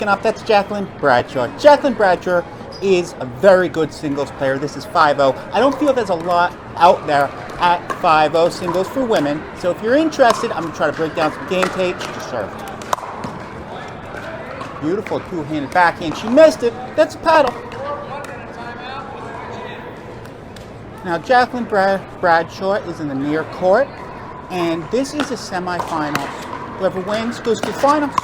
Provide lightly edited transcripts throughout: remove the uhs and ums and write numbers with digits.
picking up, that's Jacqueline Bradshaw. Jacqueline Bradshaw is a very good singles player. This is 5-0. I don't feel there's a lot out there at 5-0 singles for women. So if you're interested, I'm going to try to break down some game tape. She just served. Beautiful two-handed backhand. She missed it. That's a paddle. Now Jacqueline Bradshaw is in the near court, and this is a semifinals. Whoever wins goes to the finals.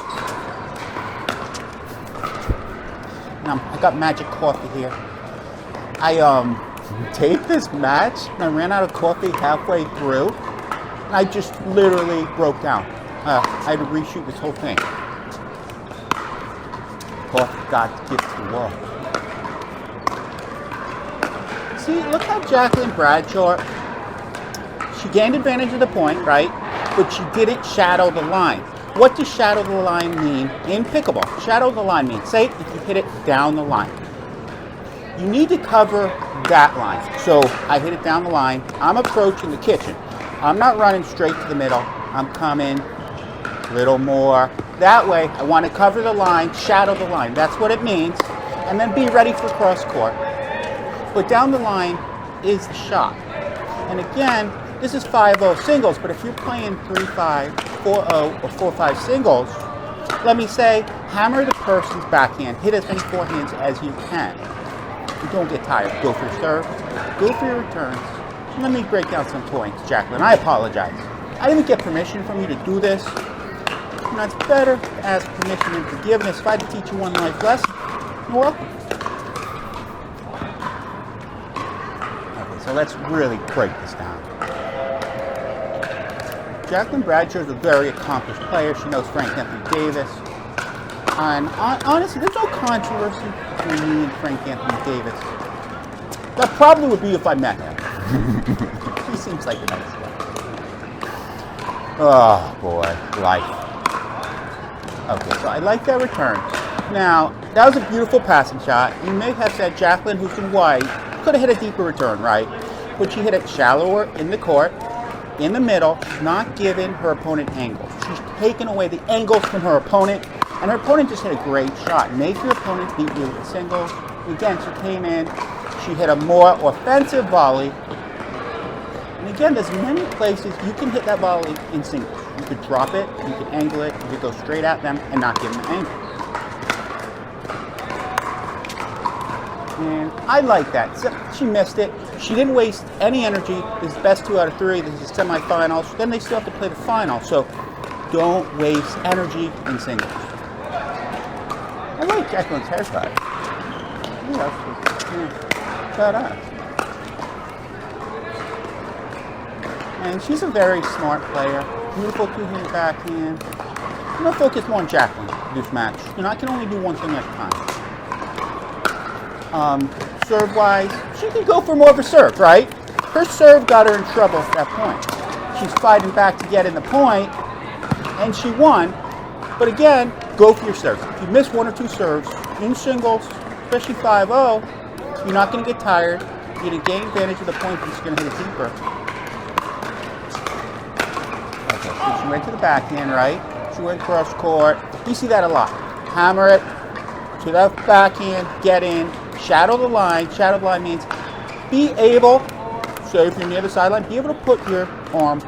Now I got magic coffee here. I taped this match, and I ran out of coffee halfway through, and I just literally broke down. I had to reshoot this whole thing. Coffee got to give to the wall. See, look how Jacqueline Bradshaw, she gained advantage of the point, right? But she didn't shadow the line. What does shadow the line mean in pickleball? Shadow the line means, say, if you hit it down the line. You need to cover that line. So I hit it down the line. I'm approaching the kitchen. I'm not running straight to the middle. I'm coming a little more. That way, I want to cover the line, shadow the line. That's what it means. And then be ready for cross court. But down the line is the shot. And again, this is 5-0 singles, but if you're playing 3-5, 4-0, or 4-5 singles, let me say, hammer the person's backhand, hit as many forehands as you can. You don't get tired. Go for your serve, go for your returns. Let me break down some points, Jacqueline. I apologize. I didn't get permission from you to do this. You know, it's better to ask permission and forgiveness. If I had to teach you one life lesson, you're welcome. So let's really break this down. Jacqueline Bradshaw is a very accomplished player. She knows Frank Anthony Davis. And honestly, there's no controversy between me and Frank Anthony Davis. That probably would be if I met him. He seems like a nice guy. Oh boy, life. Okay, so I like that return. Now, that was a beautiful passing shot. You may have said Jacqueline, who's in white, could have hit a deeper return, right? But she hit it shallower in the court, in the middle, not giving her opponent angles. She's taken away the angles from her opponent, and her opponent just hit a great shot. Make your opponent beat you with singles. Again, she came in, she hit a more offensive volley. And again, there's many places you can hit that volley in singles. You could drop it, you could angle it, you could go straight at them and not give them an angle. And I like that. So she missed it. She didn't waste any energy. This is best 2 out of 3. This is semifinals. Then they still have to play the final. So don't waste energy in singles. I like Jacqueline's haircut. Yeah, badass. And she's a very smart player. Beautiful two-handed backhand. I'm going to focus more on Jacqueline this match. You know, I can only do one thing at a time. Serve-wise, she can go for more of a serve, right? Her serve got her in trouble at that point. She's fighting back to get in the point, and she won. But again, go for your serves. If you miss 1 or 2 serves in singles, especially 5-0, you're not going to get tired. You're going to gain advantage of the point, but you're going to hit it deeper. Okay, so she went to the backhand, right? She went cross court. You see that a lot. Hammer it to the backhand, get in. Shadow the line. Shadow the line means be able, so if you're near the sideline, be able to put your arm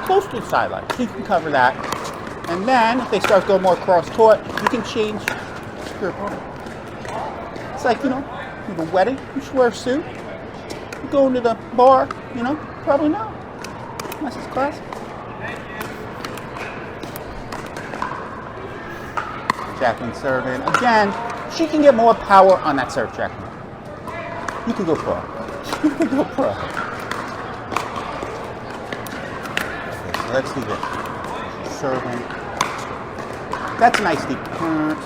close to the sideline so you can cover that. And then, if they start going more cross court, you can change your opponent. It's like, you know, you have a wedding, you should wear a suit. You go into the bar, you know, probably not. Unless it's classic. Jacqueline serving. Again, she can get more power on that serve, Jacqueline. You can go pro. You can go pro. Okay, so let's do this. Serving. That's a nice deep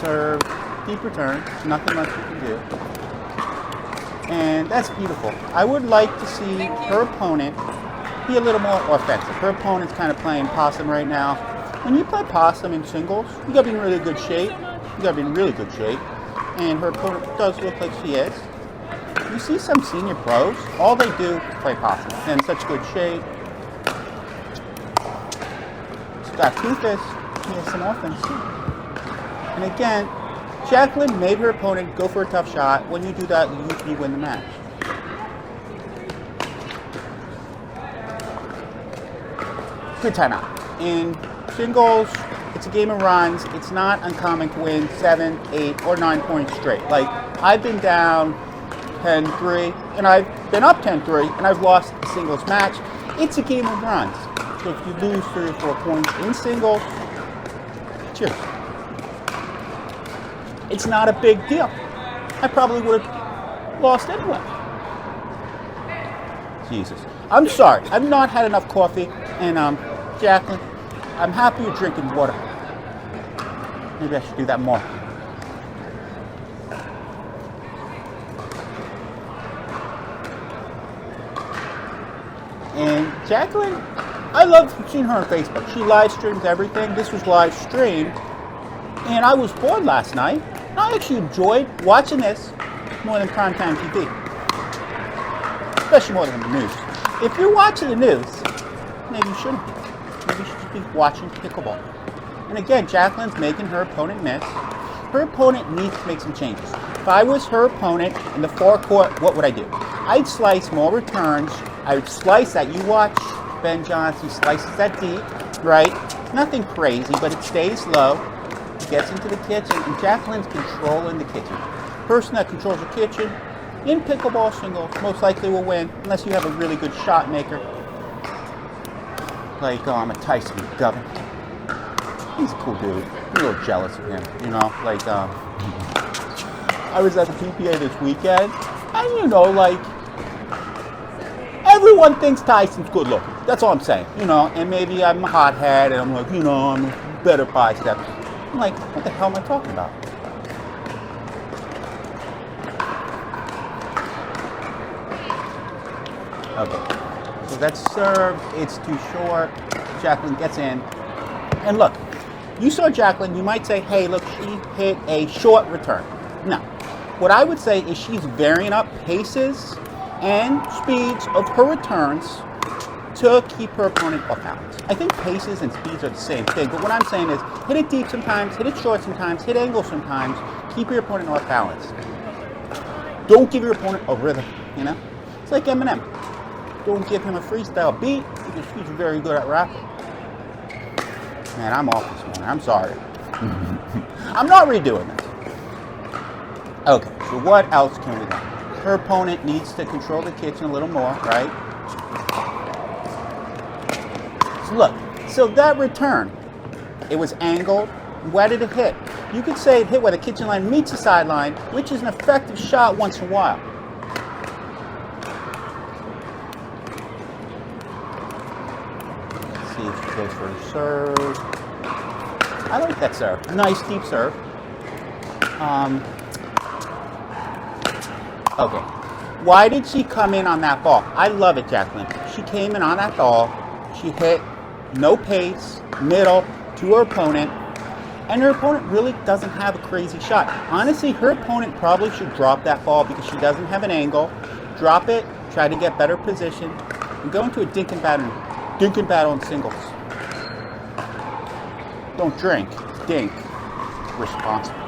serve. Deep return. Nothing much you can do. And that's beautiful. I would like to see her opponent be a little more offensive. Her opponent's kind of playing possum right now. When you play possum in singles, you gotta be in really good shape. You gotta be in really good shape. And her opponent does look like she is. You see some senior pros, all they do is play possum. They're in such good shape. She's got two fists. He has some offense too. And again, Jacqueline made her opponent go for a tough shot. When you do that, you usually win the match. Good timeout. In singles, it's a game of runs. It's not uncommon to win 7, 8, or 9 points straight. Like, I've been down 10-3, and I've been up 10-3, and I've lost a singles match. It's a game of runs. So if you lose 3 or 4 points in singles, cheers. It's not a big deal. I probably would have lost anyway. Jesus. I'm sorry. I've not had enough coffee, and Jacqueline, I'm happy you're drinking water. Maybe I should do that more. And Jacqueline, I love seeing her on Facebook. She live streams everything. This was live streamed. And I was bored last night. I actually enjoyed watching this more than primetime TV. Especially more than the news. If you're watching the news, maybe you shouldn't be. Maybe you should just be watching pickleball. And again, Jacqueline's making her opponent miss. Her opponent needs to make some changes. If I was her opponent in the forecourt, what would I do? I'd slice more returns. I would slice that. You watch Ben Johnson, he slices that deep, right? Nothing crazy, but it stays low. He gets into the kitchen, and Jacqueline's controlling the kitchen. Person that controls the kitchen in pickleball singles most likely will win, unless you have a really good shot maker, like a Tyson McGovern. He's a cool dude. I'm a little jealous of him, you know. Like, I was at the PPA this weekend, and you know, like, everyone thinks Tyson's good looking. That's all I'm saying, you know. And maybe I'm a hothead, and I'm like, you know, I'm a better bicep. I'm like, what the hell am I talking about? Okay, so that's served. It's too short. Jacqueline gets in. And look, you saw Jacqueline, you might say, hey, look, she hit a short return. No. What I would say is she's varying up paces and speeds of her returns to keep her opponent off balance. I think paces and speeds are the same thing, but what I'm saying is hit it deep sometimes, hit it short sometimes, hit angle sometimes, keep your opponent off balance. Don't give your opponent a rhythm, you know? It's like Eminem. Don't give him a freestyle beat because he's very good at rapping. Man, I'm off this morning. I'm sorry. I'm not redoing this. Okay, so what else can we do? Her opponent needs to control the kitchen a little more, right? So look, so that return, it was angled. Where did it hit? You could say it hit where the kitchen line meets the sideline, which is an effective shot once in a while. Let's see if she goes for a serve. I like that serve. A nice deep serve. Okay. Why did she come in on that ball? I love it, Jacqueline. She came in on that ball. She hit no pace, middle, to her opponent. And her opponent really doesn't have a crazy shot. Honestly, her opponent probably should drop that ball because she doesn't have an angle. Drop it, try to get better position, and go into a dink and battle in singles. Don't drink, dink responsibly.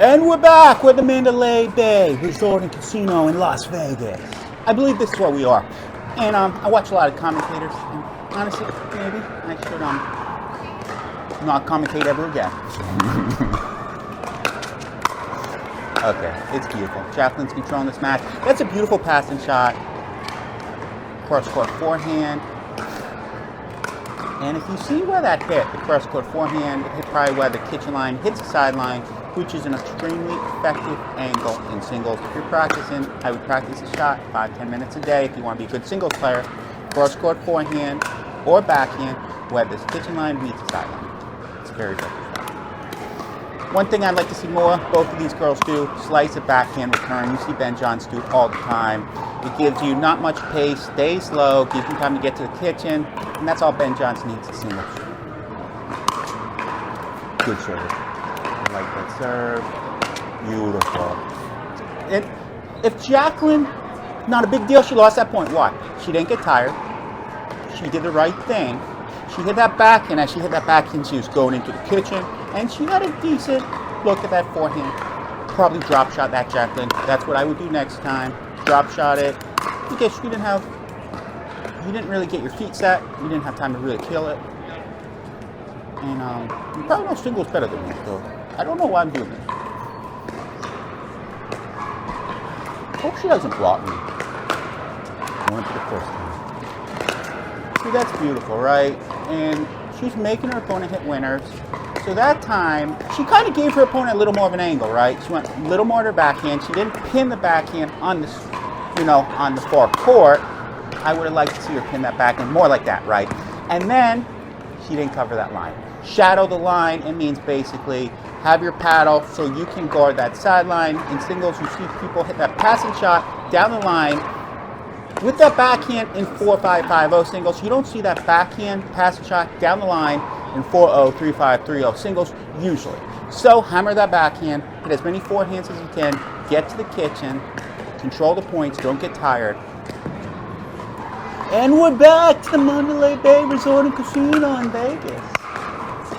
And we're back with the Mandalay Bay Resort and Casino in Las Vegas. I believe this is where we are. And I watch a lot of commentators. And honestly, maybe I should not commentate ever again. Okay, it's beautiful. Jacqueline's controlling this match. That's a beautiful passing shot. Cross-court forehand. And if you see where that hit, the cross-court forehand, it hit probably where the kitchen line hits the sideline, which is an extremely effective angle in singles. If you're practicing, I would practice a shot 5-10 minutes a day if you want to be a good singles player. Cross-court forehand or backhand where this kitchen line meets the sideline. It's very effective. One thing I'd like to see more, both of these girls do, slice a backhand return. You see Ben Johns do all the time. It gives you not much pace, stay slow, gives you time to get to the kitchen, and that's all Ben Johns needs to singles. Good service. I like that serve. Beautiful. If Jacqueline, not a big deal, she lost that point. Why? She didn't get tired. She did the right thing. She hit that backhand. As she hit that backhand, she was going into the kitchen, and she had a decent look at that forehand. Probably drop shot that, Jacqueline. That's what I would do next time. Drop shot it. Because you didn't really get your feet set. You didn't have time to really kill it. And you probably know singles better than me, so I don't know why I'm doing this. Hope she doesn't block me. Going to the first time. See, that's beautiful, right? And she's making her opponent hit winners. So that time, she kind of gave her opponent a little more of an angle, right? She went a little more to her backhand. She didn't pin the backhand on the, on the far court. I would have liked to see her pin that backhand more like that, right? And then she didn't cover that line. Shadow the line, it means basically have your paddle so you can guard that sideline. In singles, you see people hit that passing shot down the line with that backhand in 4-5-5-0 singles. You don't see that backhand passing shot down the line in 4-0, 3-5, 3-0 singles usually. So hammer that backhand, hit as many forehands as you can, get to the kitchen, control the points, don't get tired. And we're back to the Mandalay Bay Resort and Casino in Vegas.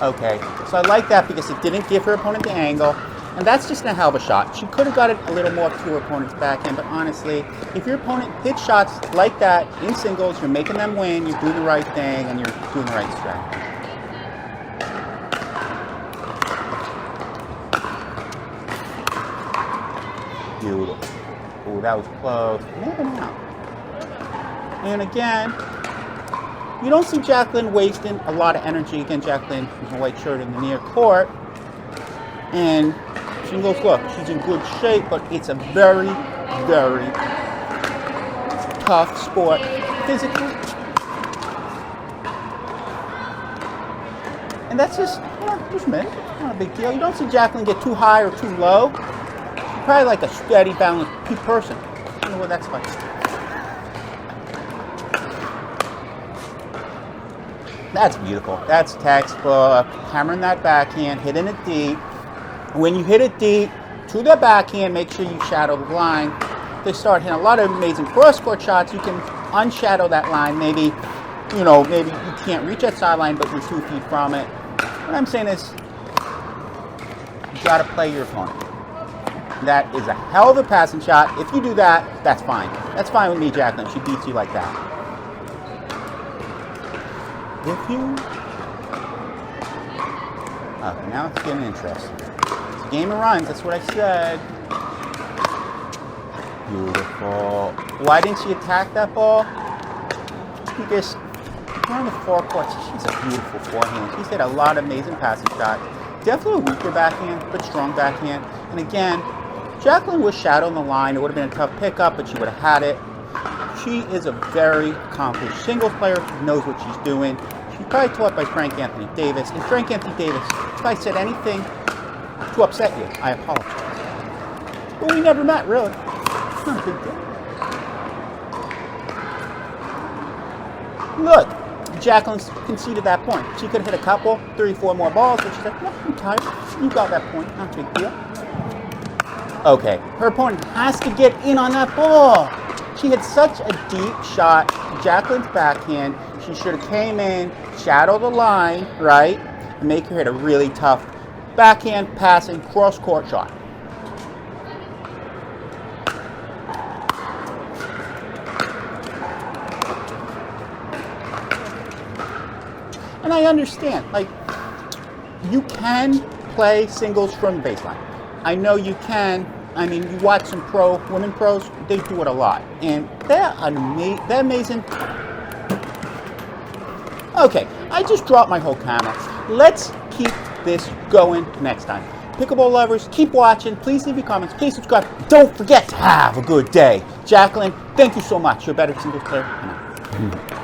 Okay, so I like that because it didn't give her opponent the angle, and that's just a hell of a shot. She could have got it a little more to her opponent's backhand, but honestly, if your opponent hits shots like that in singles, you're making them win, you're doing the right thing, and you're doing the right strategy. Beautiful. Oh, that was close. Maybe not. And again, you don't see Jacqueline wasting a lot of energy. Again, Jacqueline in a white shirt in the near court. And she goes, look, she's in good shape, but it's a very, very tough sport physically. And that's just, just a minute. Not a big deal. You don't see Jacqueline get too high or too low. She's probably like a steady, balanced person. I don't know what that's like. That's beautiful. That's textbook. Hammering that backhand, hitting it deep. When you hit it deep to the backhand, make sure you shadow the line. They start hitting a lot of amazing cross-court shots. You can unshadow that line. Maybe, maybe you can't reach that sideline, but you're 2 feet from it. What I'm saying is, you got to play your opponent. That is a hell of a passing shot. If you do that, that's fine. That's fine with me, Jacqueline. She beats you like that. If you... Okay, now it's getting interesting. It's a game of runs, that's what I said. Beautiful. Why didn't she attack that ball? Because on the forecourt, she's a beautiful forehand. She's hit a lot of amazing passing shots. Definitely a weaker backhand, but strong backhand. And again, Jacqueline was shadowing the line. It would have been a tough pickup, but she would have had it. She is a very accomplished singles player. She knows what she's doing. She's probably taught by Frank Anthony Davis. And Frank Anthony Davis, if I said anything to upset you, I apologize. But we never met, really. It's not a big deal. Look, Jacqueline conceded that point. She could have hit a couple, 3 or 4 more balls, but she's like, no, I'm tired. You got that point. Not a big deal. Okay, her opponent has to get in on that ball. She had such a deep shot. Jacqueline's backhand. She should have came in, shadow the line, right, and make her hit a really tough backhand passing cross-court shot. And I understand, like, you can play singles from the baseline. I know you can. I mean, you watch some women pros, they do it a lot. And they're amazing. Okay, I just dropped my whole camera. Let's keep this going next time. Pickleball lovers, keep watching. Please leave your comments. Please subscribe. Don't forget to have a good day. Jacqueline, thank you so much. You're a better singles player than I.